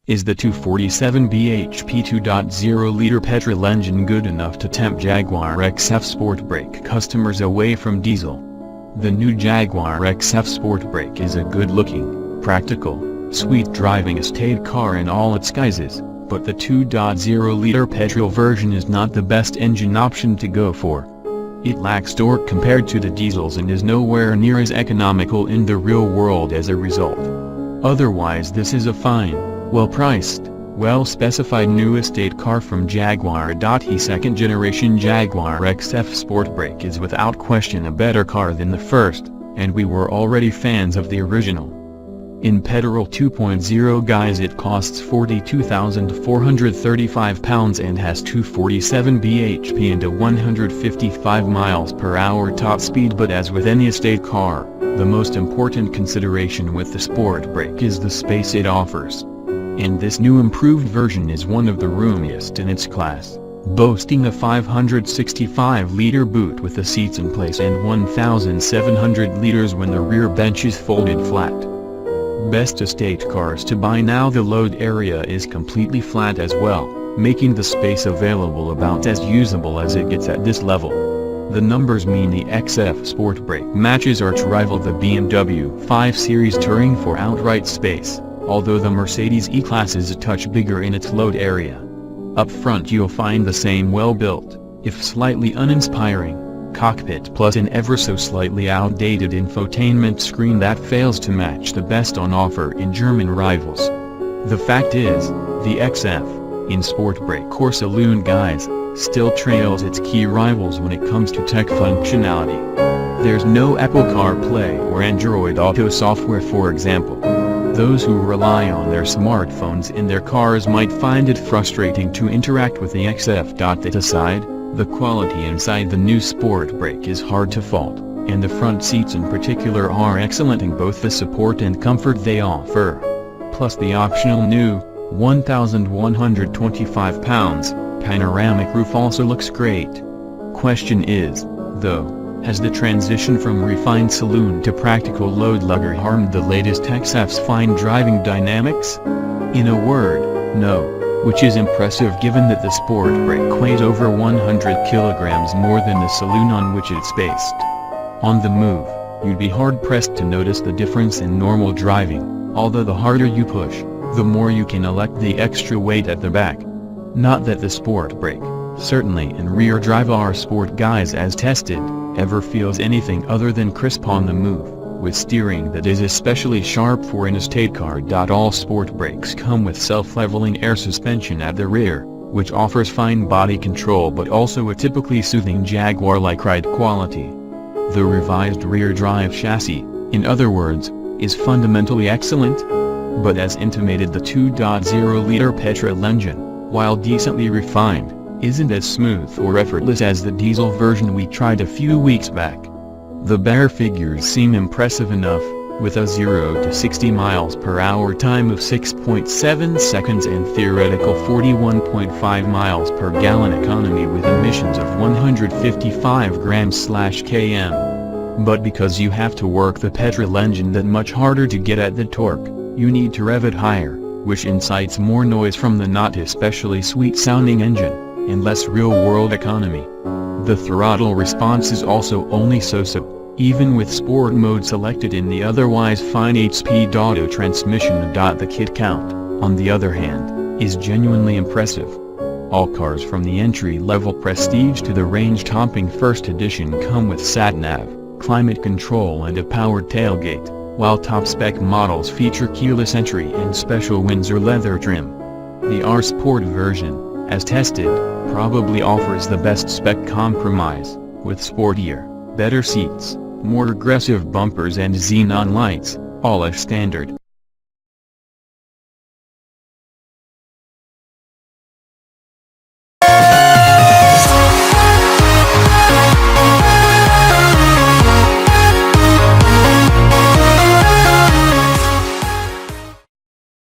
Is the 247 bhp 2.0-liter petrol engine good enough to tempt Jaguar XF Sportbrake customers away from diesel? The new Jaguar XF Sportbrake is a good-looking, practical, sweet driving estate car in all its guises, but the 2.0-liter petrol version is not the best engine option to go for. It lacks torque compared to the diesels and is nowhere near as economical in the real world as a result. Otherwise, this is a fine, well-priced, well-specified new estate car from Jaguar. The second-generation Jaguar XF Sportbrake is without question a better car than the first, and we were already fans of the original. In petrol 2.0 guise it costs £42,435 and has 247 bhp and a 155 miles per hour top speed, but as with any estate car, the most important consideration with the Sportbrake is the space it offers. And this new improved version is one of the roomiest in its class, boasting a 565-liter boot with the seats in place and 1,700 liters when the rear bench is folded flat. Best estate cars to buy now. The load area is completely flat as well, making the space available about as usable as it gets at this level. The numbers mean the XF Sportbrake matches arch-rival the BMW 5 Series Touring for outright space, although the Mercedes E-Class is a touch bigger in its load area. Up front you'll find the same well-built, if slightly uninspiring, cockpit plus an ever so slightly outdated infotainment screen that fails to match the best on offer in German rivals. The fact is, the XF, in Sportbrake or saloon guise, still trails its key rivals when it comes to tech functionality. There's no Apple CarPlay or Android Auto software, for example. Those who rely on their smartphones in their cars might find it frustrating to interact with the XF. That aside, the quality inside the new Sportbrake is hard to fault, and the front seats in particular are excellent in both the support and comfort they offer. Plus the optional new, 1,125 pounds, panoramic roof also looks great. Question is, though, has the transition from refined saloon to practical load lugger harmed the latest XF's fine driving dynamics? In a word, no, which is impressive given that the Sportbrake weighs over 100 kilograms more than the saloon on which it's based. On the move, you'd be hard-pressed to notice the difference in normal driving, although the harder you push, the more you can elect the extra weight at the back. Not that the Sportbrake, certainly in rear drive or sport guise as tested, ever feels anything other than crisp on the move, with steering that is especially sharp for an estate car. All Sportbrakes come with self-leveling air suspension at the rear, which offers fine body control but also a typically soothing Jaguar-like ride quality. The revised rear drive chassis, in other words, is fundamentally excellent, but as intimated the 2.0-liter petrol engine, while decently refined, isn't as smooth or effortless as the diesel version we tried a few weeks back. The bare figures seem impressive enough, with a 0 to 60 miles per hour time of 6.7 seconds and theoretical 41.5 miles per gallon economy with emissions of 155 grams/km. But because you have to work the petrol engine that much harder to get at the torque, you need to rev it higher, which incites more noise from the not especially sweet-sounding engine, and less real-world economy. The throttle response is also only so-so, even with sport mode selected in the otherwise fine 8-speed auto transmission. The kit count, on the other hand, is genuinely impressive. All cars from the entry-level Prestige to the range-topping First Edition come with sat-nav, climate control and a powered tailgate, while top-spec models feature keyless entry and special Windsor leather trim. The R Sport version, as tested, probably offers the best spec compromise, with sportier, better seats, more aggressive bumpers and xenon lights, all as standard.